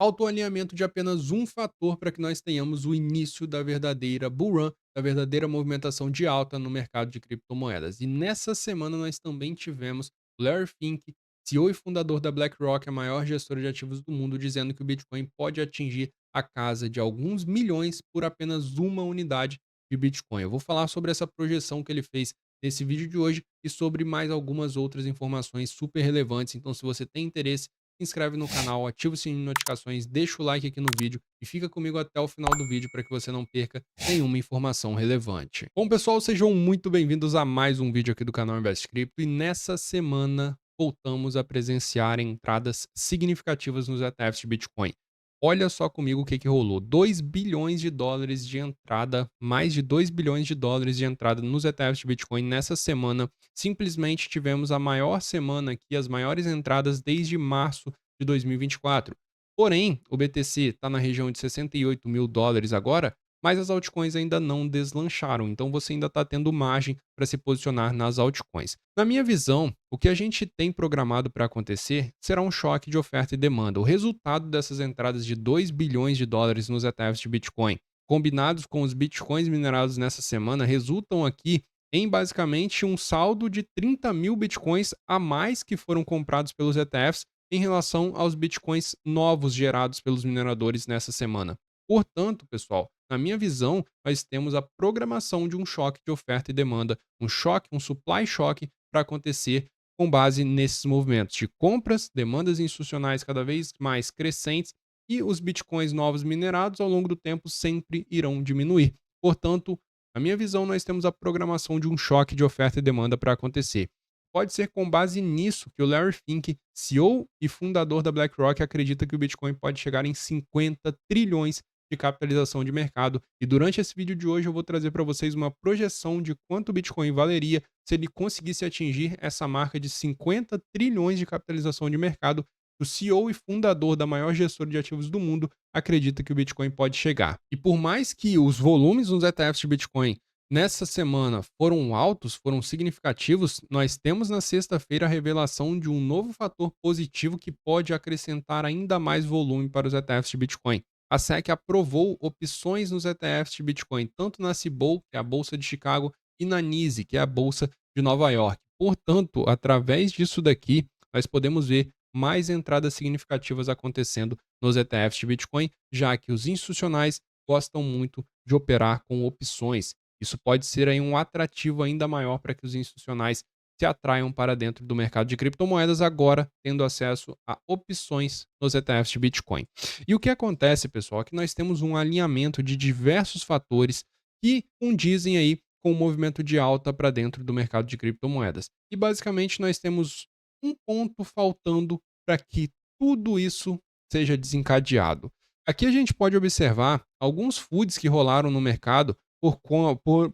Falta o alinhamento de apenas um fator para que nós tenhamos o início da verdadeira bull run, da verdadeira movimentação de alta no mercado de criptomoedas. E nessa semana nós também tivemos Larry Fink, CEO e fundador da BlackRock, a maior gestora de ativos do mundo, dizendo que o Bitcoin pode atingir a casa de alguns milhões por apenas uma unidade de Bitcoin. Eu vou falar sobre essa projeção que ele fez nesse vídeo de hoje e sobre mais algumas outras informações super relevantes. Então, se você tem interesse, se inscreve no canal, ativa o sininho de notificações, deixa o like aqui no vídeo e fica comigo até o final do vídeo para que você não perca nenhuma informação relevante. Bom, pessoal, sejam muito bem-vindos a mais um vídeo aqui do canal Invest Cripto e nessa semana voltamos a presenciar entradas significativas nos ETFs de Bitcoin. Olha só comigo o que rolou. 2 bilhões de dólares de entrada, mais de 2 bilhões de dólares de entrada nos ETFs de Bitcoin nessa semana. Simplesmente tivemos a maior semana aqui, as maiores entradas desde março de 2024. Porém, o BTC está na região de 68 mil dólares agora, mas as altcoins ainda não deslancharam, então você ainda está tendo margem para se posicionar nas altcoins. Na minha visão, o que a gente tem programado para acontecer será um choque de oferta e demanda. O resultado dessas entradas de 2 bilhões de dólares nos ETFs de Bitcoin, combinados com os Bitcoins minerados nessa semana, resultam aqui em basicamente um saldo de 30 mil Bitcoins a mais que foram comprados pelos ETFs em relação aos Bitcoins novos gerados pelos mineradores nessa semana. Portanto, pessoal, na minha visão, nós temos a programação de um choque de oferta e demanda, um choque, um supply choque para acontecer com base nesses movimentos de compras, demandas institucionais cada vez mais crescentes e os bitcoins novos minerados ao longo do tempo sempre irão diminuir. Portanto, na minha visão, nós temos a programação de um choque de oferta e demanda para acontecer. Pode ser com base nisso que o Larry Fink, CEO e fundador da BlackRock, acredita que o Bitcoin pode chegar em 50 trilhões de capitalização de mercado. E durante esse vídeo de hoje eu vou trazer para vocês uma projeção de quanto o Bitcoin valeria se ele conseguisse atingir essa marca de 50 trilhões de capitalização de mercado. O CEO e fundador da maior gestora de ativos do mundo acredita que o Bitcoin pode chegar. E por mais que os volumes nos ETFs de Bitcoin nessa semana foram altos, foram significativos, nós temos na sexta-feira a revelação de um novo fator positivo que pode acrescentar ainda mais volume para os ETFs de Bitcoin. A SEC aprovou opções nos ETFs de Bitcoin, tanto na Cboe, que é a Bolsa de Chicago, e na NYSE, que é a Bolsa de Nova York. Portanto, através disso daqui, nós podemos ver mais entradas significativas acontecendo nos ETFs de Bitcoin, já que os institucionais gostam muito de operar com opções. Isso pode ser aí um atrativo ainda maior para que os institucionais se atraiam para dentro do mercado de criptomoedas, agora tendo acesso a opções nos ETFs de Bitcoin. E o que acontece, pessoal, é que nós temos um alinhamento de diversos fatores que condizem aí com o movimento de alta para dentro do mercado de criptomoedas. E basicamente nós temos um ponto faltando para que tudo isso seja desencadeado. Aqui a gente pode observar alguns foods que rolaram no mercado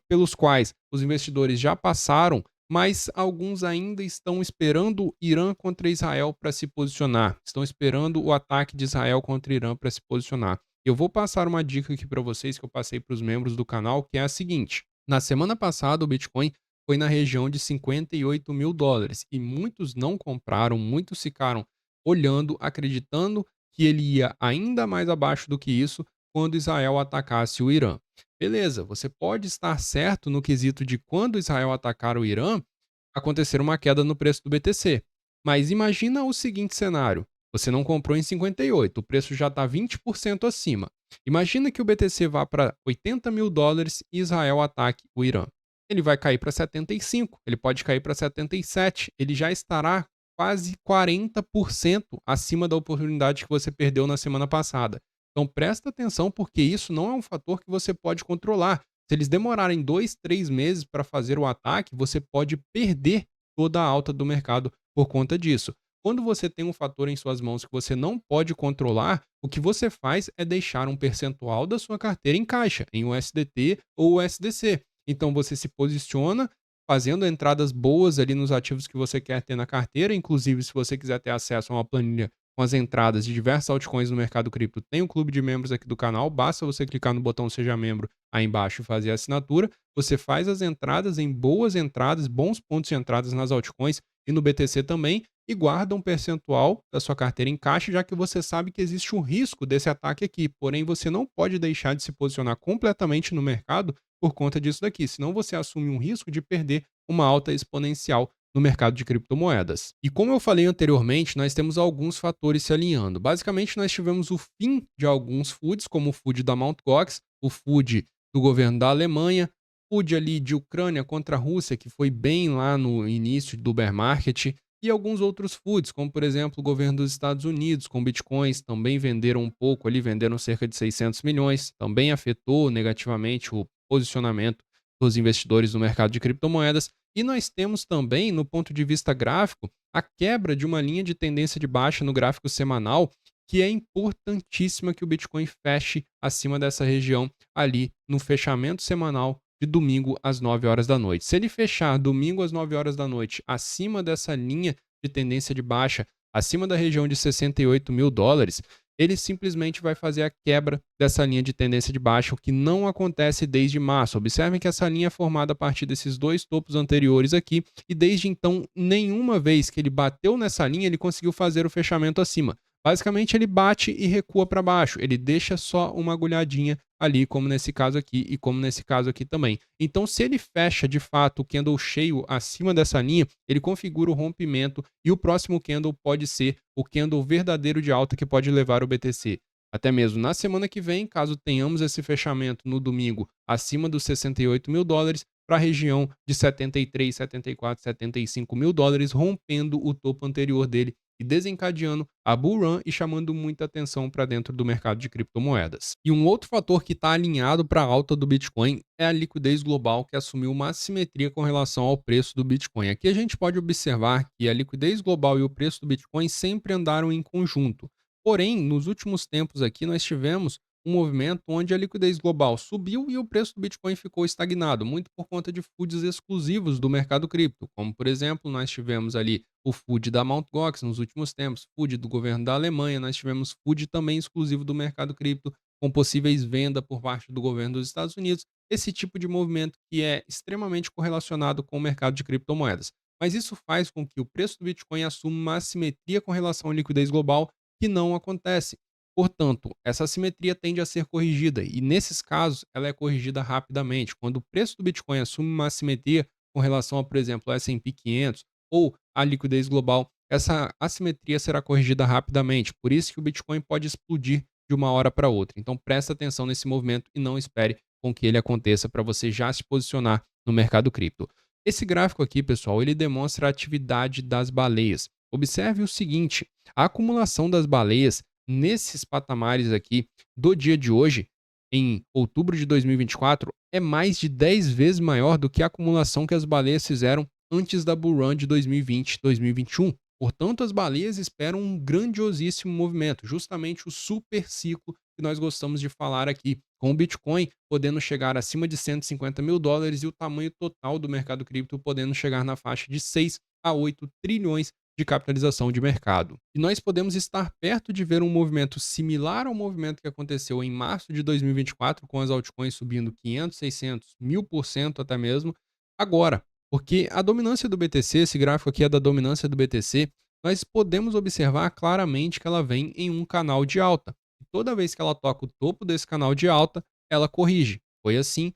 pelos quais os investidores já passaram, mas alguns ainda estão esperando o Irã contra Israel para se posicionar. Estão esperando o ataque de Israel contra o Irã para se posicionar. Eu vou passar uma dica aqui para vocês que eu passei para os membros do canal, que é a seguinte. Na semana passada, o Bitcoin foi na região de 58 mil dólares e muitos não compraram, muitos ficaram olhando, acreditando que ele ia ainda mais abaixo do que isso quando Israel atacasse o Irã. Beleza, você pode estar certo no quesito de quando Israel atacar o Irã, acontecer uma queda no preço do BTC. Mas imagina o seguinte cenário: você não comprou em 58, o preço já está 20% acima. Imagina que o BTC vá para 80 mil dólares e Israel ataque o Irã. Ele vai cair para 75, ele pode cair para 77, ele já estará quase 40% acima da oportunidade que você perdeu na semana passada. Então presta atenção porque isso não é um fator que você pode controlar. Se eles demorarem 2, 3 meses para fazer o ataque, você pode perder toda a alta do mercado por conta disso. Quando você tem um fator em suas mãos que você não pode controlar, o que você faz é deixar um percentual da sua carteira em caixa, em USDT ou USDC. Então você se posiciona fazendo entradas boas ali nos ativos que você quer ter na carteira, inclusive se você quiser ter acesso a uma planilha com as entradas de diversas altcoins no mercado cripto, tem um clube de membros aqui do canal, basta você clicar no botão seja membro aí embaixo e fazer a assinatura, você faz as entradas em boas entradas, bons pontos de entradas nas altcoins e no BTC também, e guarda um percentual da sua carteira em caixa, já que você sabe que existe um risco desse ataque aqui. Porém, você não pode deixar de se posicionar completamente no mercado por conta disso daqui, senão você assume um risco de perder uma alta exponencial no mercado de criptomoedas. E como eu falei anteriormente, nós temos alguns fatores se alinhando. Basicamente, nós tivemos o fim de alguns FUDs, como o FUD da Mt. Gox, o FUD do governo da Alemanha, FUD ali de Ucrânia contra a Rússia, que foi bem lá no início do bear market, e alguns outros FUDs, como por exemplo o governo dos Estados Unidos, com bitcoins, também venderam um pouco ali, venderam cerca de 600 milhões, também afetou negativamente o posicionamento dos investidores no mercado de criptomoedas. E nós temos também, no ponto de vista gráfico, a quebra de uma linha de tendência de baixa no gráfico semanal, que é importantíssima que o Bitcoin feche acima dessa região ali no fechamento semanal de domingo às 9 horas da noite. Se ele fechar domingo às 9 horas da noite acima dessa linha de tendência de baixa, acima da região de 68 mil dólares, ele simplesmente vai fazer a quebra dessa linha de tendência de baixa, o que não acontece desde março. Observem que essa linha é formada a partir desses dois topos anteriores aqui, e desde então, nenhuma vez que ele bateu nessa linha, ele conseguiu fazer o fechamento acima. Basicamente, ele bate e recua para baixo, ele deixa só uma agulhadinha ali, como nesse caso aqui e como nesse caso aqui também. Então, se ele fecha de fato o candle cheio acima dessa linha, ele configura o rompimento e o próximo candle pode ser o candle verdadeiro de alta que pode levar o BTC até mesmo na semana que vem, caso tenhamos esse fechamento no domingo acima dos 68 mil dólares, para a região de 73, 74, 75 mil dólares, rompendo o topo anterior dele e desencadeando a bull run e chamando muita atenção para dentro do mercado de criptomoedas. E um outro fator que está alinhado para a alta do Bitcoin é a liquidez global, que assumiu uma assimetria com relação ao preço do Bitcoin. Aqui a gente pode observar que a liquidez global e o preço do Bitcoin sempre andaram em conjunto. Porém, nos últimos tempos aqui, nós tivemos um movimento onde a liquidez global subiu e o preço do Bitcoin ficou estagnado, muito por conta de FUDs exclusivos do mercado cripto, como por exemplo, nós tivemos ali o FUD da Mt. Gox nos últimos tempos, FUD do governo da Alemanha, nós tivemos FUD também exclusivo do mercado cripto, com possíveis vendas por parte do governo dos Estados Unidos, esse tipo de movimento que é extremamente correlacionado com o mercado de criptomoedas. Mas isso faz com que o preço do Bitcoin assuma uma assimetria com relação à liquidez global que não acontece. Portanto, essa assimetria tende a ser corrigida e, nesses casos, ela é corrigida rapidamente. Quando o preço do Bitcoin assume uma assimetria com relação a, por exemplo, o S&P 500 ou a liquidez global, essa assimetria será corrigida rapidamente. Por isso que o Bitcoin pode explodir de uma hora para outra. Então, presta atenção nesse movimento e não espere com que ele aconteça para você já se posicionar no mercado cripto. Esse gráfico aqui, pessoal, ele demonstra a atividade das baleias. Observe o seguinte: a acumulação das baleias nesses patamares aqui do dia de hoje, em outubro de 2024, é mais de 10 vezes maior do que a acumulação que as baleias fizeram antes da bull run de 2020-2021. Portanto, as baleias esperam um grandiosíssimo movimento, justamente o super ciclo que nós gostamos de falar aqui, com o Bitcoin podendo chegar acima de 150 mil dólares e o tamanho total do mercado cripto podendo chegar na faixa de 6 a 8 trilhões de capitalização de mercado. E nós podemos estar perto de ver um movimento similar ao movimento que aconteceu em março de 2024, com as altcoins subindo 500, 600, 1000% até mesmo, agora. Porque a dominância do BTC, esse gráfico aqui é da dominância do BTC, nós podemos observar claramente que ela vem em um canal de alta. E toda vez que ela toca o topo desse canal de alta, ela corrige. Foi assim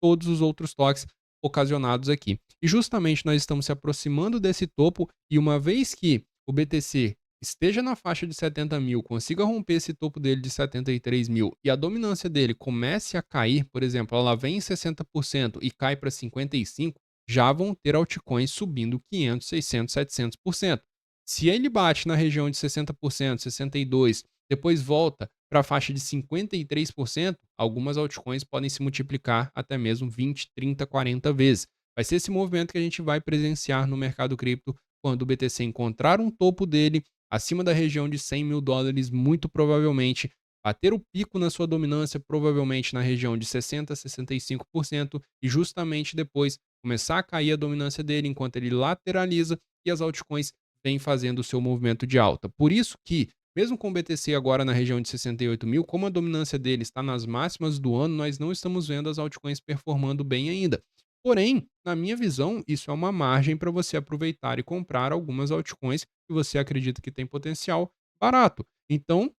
todos os outros toques ocasionados aqui. E justamente nós estamos se aproximando desse topo e uma vez que o BTC esteja na faixa de 70 mil, consiga romper esse topo dele de 73 mil e a dominância dele comece a cair, por exemplo, ela vem em 60% e cai para 55%, já vão ter altcoins subindo 500, 600, 700%. Se ele bate na região de 60%, 62%, depois volta para a faixa de 53%, algumas altcoins podem se multiplicar até mesmo 20, 30, 40 vezes. Vai ser esse movimento que a gente vai presenciar no mercado cripto quando o BTC encontrar um topo dele acima da região de 100 mil dólares, muito provavelmente bater o pico na sua dominância, provavelmente na região de 60, 65%, e justamente depois começar a cair a dominância dele enquanto ele lateraliza e as altcoins vêm fazendo o seu movimento de alta. Por isso que mesmo com o BTC agora na região de 68 mil, como a dominância dele está nas máximas do ano, nós não estamos vendo as altcoins performando bem ainda. Porém, na minha visão, isso é uma margem para você aproveitar e comprar algumas altcoins que você acredita que tem potencial barato. Então,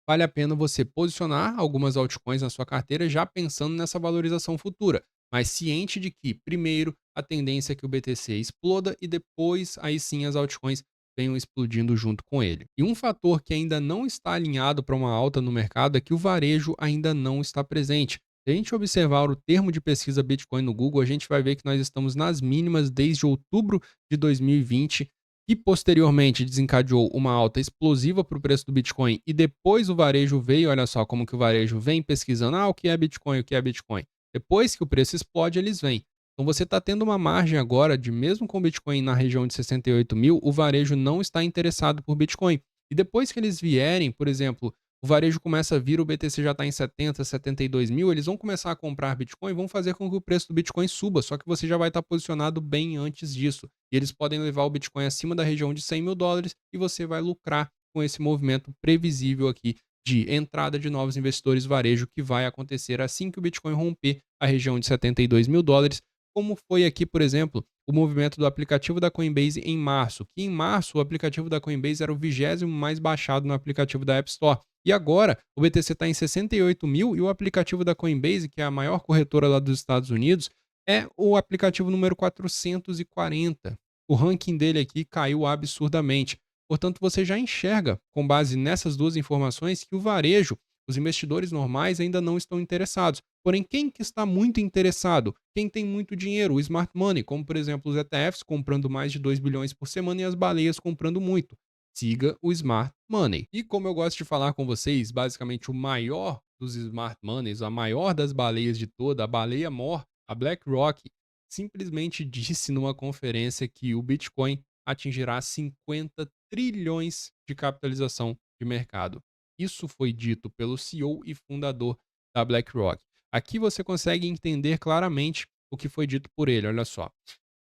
vale a pena você posicionar algumas altcoins na sua carteira já pensando nessa valorização futura, mas ciente de que, primeiro, a tendência é que o BTC exploda e depois, aí sim, as altcoins venham explodindo junto com ele. E um fator que ainda não está alinhado para uma alta no mercado é que o varejo ainda não está presente. Se a gente observar o termo de pesquisa Bitcoin no Google, a gente vai ver que nós estamos nas mínimas desde outubro de 2020 e posteriormente desencadeou uma alta explosiva para o preço do Bitcoin e depois o varejo veio, olha só como que o varejo vem pesquisando, o que é Bitcoin, o que é Bitcoin. Depois que o preço explode, eles vêm. Então você está tendo uma margem agora de mesmo com o Bitcoin na região de 68 mil, o varejo não está interessado por Bitcoin. E depois que eles vierem, por exemplo, o varejo começa a vir, o BTC já está em 70, 72 mil, eles vão começar a comprar Bitcoin e vão fazer com que o preço do Bitcoin suba, só que você já vai estar posicionado bem antes disso. E eles podem levar o Bitcoin acima da região de 100 mil dólares e você vai lucrar com esse movimento previsível aqui de entrada de novos investidores varejo que vai acontecer assim que o Bitcoin romper a região de 72 mil dólares, como foi aqui, por exemplo, o movimento do aplicativo da Coinbase em março, que em março o aplicativo da Coinbase era o 20º mais baixado no aplicativo da App Store. E agora o BTC está em 68 mil e o aplicativo da Coinbase, que é a maior corretora lá dos Estados Unidos, é o aplicativo número 440. O ranking dele aqui caiu absurdamente. Portanto, você já enxerga, com base nessas duas informações, que o varejo, os investidores normais ainda não estão interessados. Porém, quem que está muito interessado? Quem tem muito dinheiro, o smart money, como por exemplo os ETFs comprando mais de 2 bilhões por semana e as baleias comprando muito. Siga o smart money. E como eu gosto de falar com vocês, basicamente o maior dos smart moneys, a maior das baleias de toda, a baleia mor, a BlackRock, simplesmente disse numa conferência que o Bitcoin atingirá 50 trilhões de capitalização de mercado. Isso foi dito pelo CEO e fundador da BlackRock. Aqui você consegue entender claramente o que foi dito por ele, olha só.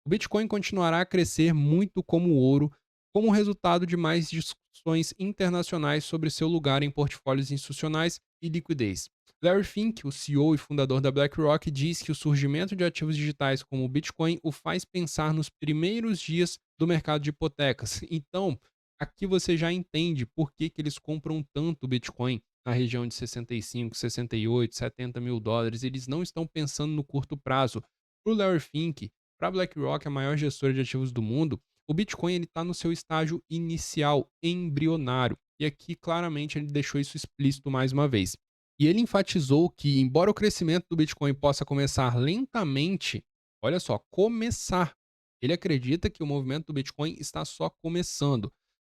O Bitcoin continuará a crescer muito como ouro, como resultado de mais discussões internacionais sobre seu lugar em portfólios institucionais e liquidez. Larry Fink, o CEO e fundador da BlackRock, diz que o surgimento de ativos digitais como o Bitcoin o faz pensar nos primeiros dias do mercado de hipotecas. Então, aqui você já entende por que, que eles compram tanto Bitcoin na região de 65, 68, 70 mil dólares. Eles não estão pensando no curto prazo. Para o Larry Fink, para a BlackRock, a maior gestora de ativos do mundo, o Bitcoin está no seu estágio inicial, embrionário. E aqui, claramente, ele deixou isso explícito mais uma vez. E ele enfatizou que, embora o crescimento do Bitcoin possa começar lentamente, olha só, começar, ele acredita que o movimento do Bitcoin está só começando.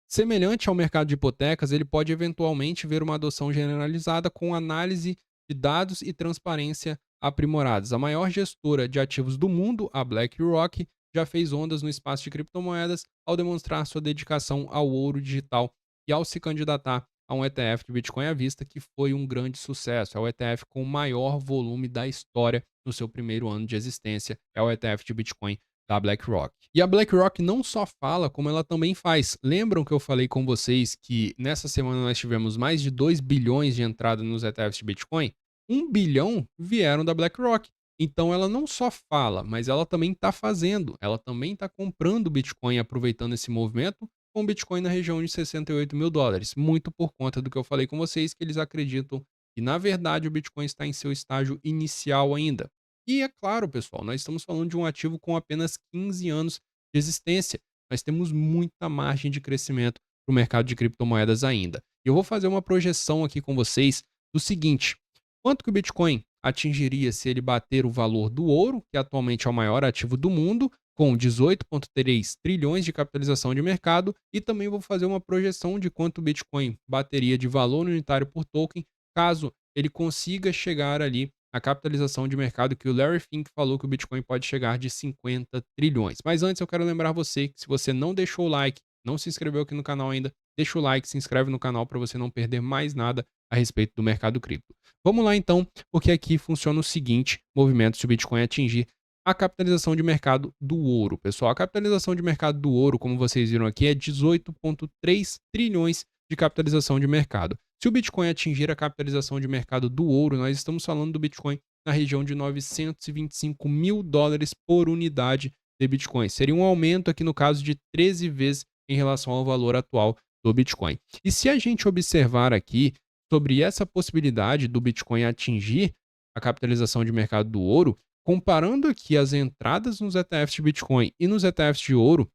Semelhante ao mercado de hipotecas, ele pode eventualmente ver uma adoção generalizada com análise de dados e transparência aprimoradas. A maior gestora de ativos do mundo, a BlackRock, já fez ondas no espaço de criptomoedas ao demonstrar sua dedicação ao ouro digital e ao se candidatar a um ETF de Bitcoin à vista, que foi um grande sucesso. É o ETF com o maior volume da história no seu primeiro ano de existência. É o ETF de Bitcoin da BlackRock. E a BlackRock não só fala, como ela também faz. Lembram que eu falei com vocês que nessa semana nós tivemos mais de 2 bilhões de entrada nos ETFs de Bitcoin? 1 bilhão vieram da BlackRock. Então ela não só fala, mas ela também está fazendo. Ela também está comprando Bitcoin, aproveitando esse movimento, com Bitcoin na região de 68 mil dólares. Muito por conta do que eu falei com vocês, que eles acreditam que, na verdade, o Bitcoin está em seu estágio inicial ainda. E é claro, pessoal, nós estamos falando de um ativo com apenas 15 anos de existência. Nós temos muita margem de crescimento para o mercado de criptomoedas ainda. E eu vou fazer uma projeção aqui com vocês do seguinte: quanto que o Bitcoin atingiria se ele bater o valor do ouro, que atualmente é o maior ativo do mundo, com 18,3 trilhões de capitalização de mercado, e também vou fazer uma projeção de quanto o Bitcoin bateria de valor unitário por token, caso ele consiga chegar ali a capitalização de mercado que o Larry Fink falou que o Bitcoin pode chegar de 50 trilhões. Mas antes eu quero lembrar você que se você não deixou o like, não se inscreveu aqui no canal ainda, deixa o like, se inscreve no canal para você não perder mais nada a respeito do mercado cripto. Vamos lá então, porque aqui funciona o seguinte movimento se o Bitcoin atingir a capitalização de mercado do ouro. Pessoal, a capitalização de mercado do ouro, como vocês viram aqui, é 18,3 trilhões de capitalização de mercado. Se o Bitcoin atingir a capitalização de mercado do ouro, nós estamos falando do Bitcoin na região de 925 mil dólares por unidade de Bitcoin. Seria um aumento aqui no caso de 13 vezes em relação ao valor atual do Bitcoin. E se a gente observar aqui sobre essa possibilidade do Bitcoin atingir a capitalização de mercado do ouro, comparando aqui as entradas nos ETFs de Bitcoin e nos ETFs de ouro,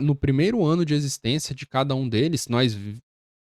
no primeiro ano de existência de cada um deles,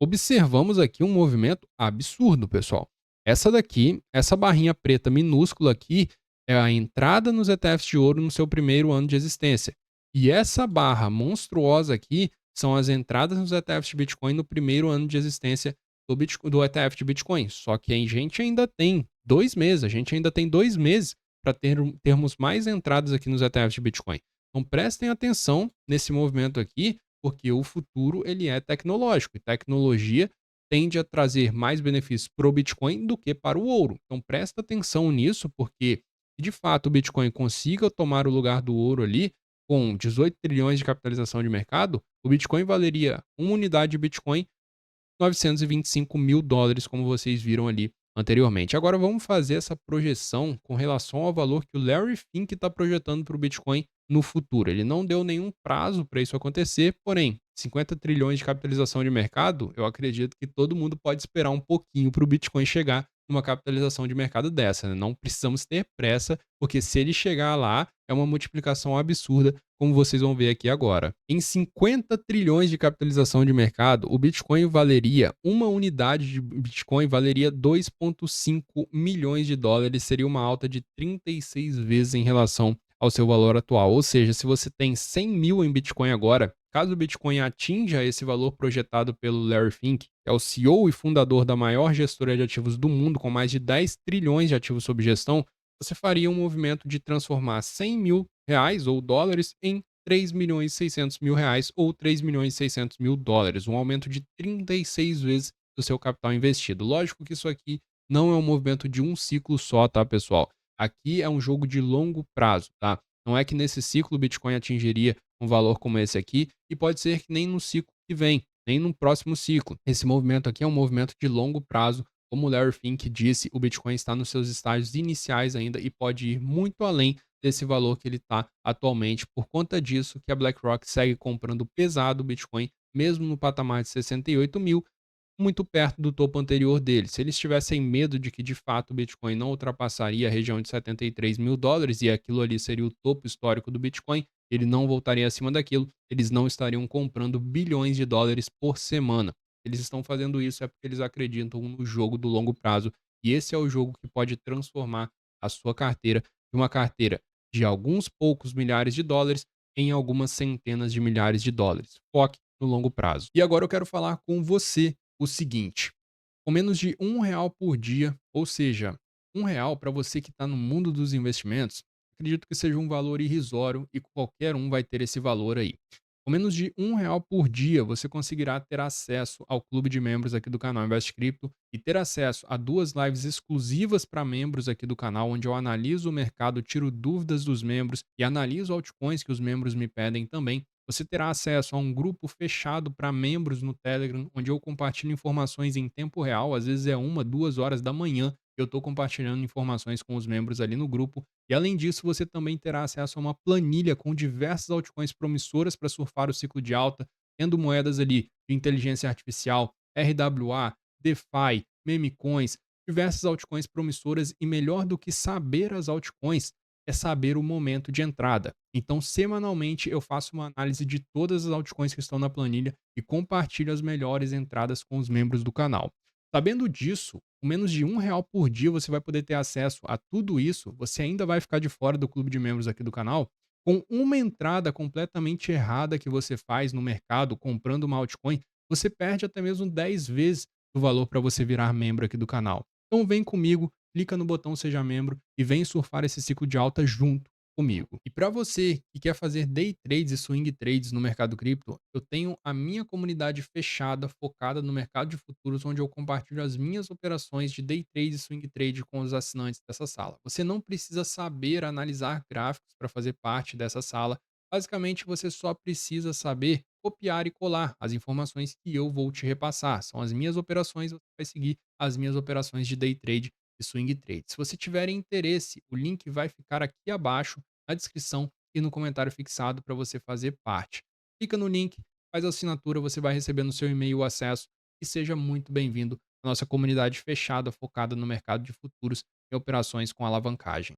observamos aqui um movimento absurdo, pessoal. Essa daqui, essa barrinha preta minúscula aqui, é a entrada nos ETFs de ouro no seu primeiro ano de existência. E essa barra monstruosa aqui são as entradas nos ETFs de Bitcoin no primeiro ano de existência do ETF de Bitcoin. Só que a gente ainda tem 2 meses, a gente ainda tem 2 meses para termos mais entradas aqui nos ETFs de Bitcoin. Então prestem atenção nesse movimento aqui, porque o futuro ele é tecnológico e tecnologia tende a trazer mais benefícios para o Bitcoin do que para o ouro. Então presta atenção nisso, porque se de fato o Bitcoin consiga tomar o lugar do ouro ali, com 18 trilhões de capitalização de mercado, o Bitcoin valeria uma unidade de Bitcoin 925 mil dólares, como vocês viram ali anteriormente. Agora vamos fazer essa projeção com relação ao valor que o Larry Fink está projetando para o Bitcoin no futuro. Ele não deu nenhum prazo para isso acontecer, porém, 50 trilhões de capitalização de mercado, eu acredito que todo mundo pode esperar um pouquinho para o Bitcoin chegar numa capitalização de mercado dessa, né? Não precisamos ter pressa, porque se ele chegar lá, é uma multiplicação absurda, como vocês vão ver aqui agora. Em 50 trilhões de capitalização de mercado, o Bitcoin valeria, uma unidade de Bitcoin valeria 2,5 milhões de dólares, seria uma alta de 36 vezes em relação ao seu valor atual. Ou seja, se você tem 100 mil em Bitcoin agora, caso o Bitcoin atinja esse valor projetado pelo Larry Fink, que é o CEO e fundador da maior gestora de ativos do mundo, com mais de 10 trilhões de ativos sob gestão, você faria um movimento de transformar 100 mil reais ou dólares em 3 milhões e 600 mil reais ou 3 milhões e 600 mil dólares, um aumento de 36 vezes do seu capital investido. Lógico que isso aqui não é um movimento de um ciclo só, tá, pessoal? Aqui é um jogo de longo prazo, tá? Não é que nesse ciclo o Bitcoin atingiria um valor como esse aqui, e pode ser que nem no ciclo que vem, nem no próximo ciclo. Esse movimento aqui é um movimento de longo prazo. Como o Larry Fink disse, o Bitcoin está nos seus estágios iniciais ainda e pode ir muito além desse valor que ele está atualmente. Por conta disso, que a BlackRock segue comprando pesado o Bitcoin, mesmo no patamar de 68 mil, muito perto do topo anterior dele. Se eles tivessem medo de que de fato o Bitcoin não ultrapassaria a região de 73 mil dólares e aquilo ali seria o topo histórico do Bitcoin, ele não voltaria acima daquilo, eles não estariam comprando bilhões de dólares por semana. Eles estão fazendo isso é porque eles acreditam no jogo do longo prazo e esse é o jogo que pode transformar a sua carteira de uma carteira de alguns poucos milhares de dólares em algumas centenas de milhares de dólares. Foque no longo prazo. E agora eu quero falar com você o seguinte: com menos de R$ 1 por dia, ou seja, R$ 1 para você que está no mundo dos investimentos, acredito que seja um valor irrisório e qualquer um vai ter esse valor aí. Com menos de R$ 1 por dia, você conseguirá ter acesso ao clube de membros aqui do canal Invest Cripto e ter acesso a 2 lives exclusivas para membros aqui do canal, onde eu analiso o mercado, tiro dúvidas dos membros e analiso altcoins que os membros me pedem também. Você terá acesso a um grupo fechado para membros no Telegram, onde eu compartilho informações em tempo real, às vezes é 1, 2 horas da manhã, eu estou compartilhando informações com os membros ali no grupo. E além disso, você também terá acesso a uma planilha com diversas altcoins promissoras para surfar o ciclo de alta, tendo moedas ali de inteligência artificial, RWA, DeFi, meme coins, diversas altcoins promissoras e melhor do que saber as altcoins é saber o momento de entrada. Então, semanalmente eu faço uma análise de todas as altcoins que estão na planilha e compartilho as melhores entradas com os membros do canal. Sabendo disso, com menos de R$ 1 por dia você vai poder ter acesso a tudo isso. Você ainda vai ficar de fora do clube de membros aqui do canal. Com uma entrada completamente errada que você faz no mercado comprando uma altcoin, você perde até mesmo 10 vezes do valor para você virar membro aqui do canal. Então vem comigo, clica no botão seja membro e vem surfar esse ciclo de alta junto comigo. E para você que quer fazer day trades e swing trades no mercado cripto, eu tenho a minha comunidade fechada focada no mercado de futuros, onde eu compartilho as minhas operações de day trade e swing trade com os assinantes dessa sala. Você não precisa saber analisar gráficos para fazer parte dessa sala. Basicamente, você só precisa saber copiar e colar as informações que eu vou te repassar. São as minhas operações, você vai seguir as minhas operações de day trade e swing trade. Se você tiver interesse, o link vai ficar aqui abaixo na descrição e no comentário fixado para você fazer parte. Clica no link, faz a assinatura, você vai receber no seu e-mail o acesso e seja muito bem-vindo à nossa comunidade fechada focada no mercado de futuros e operações com alavancagem.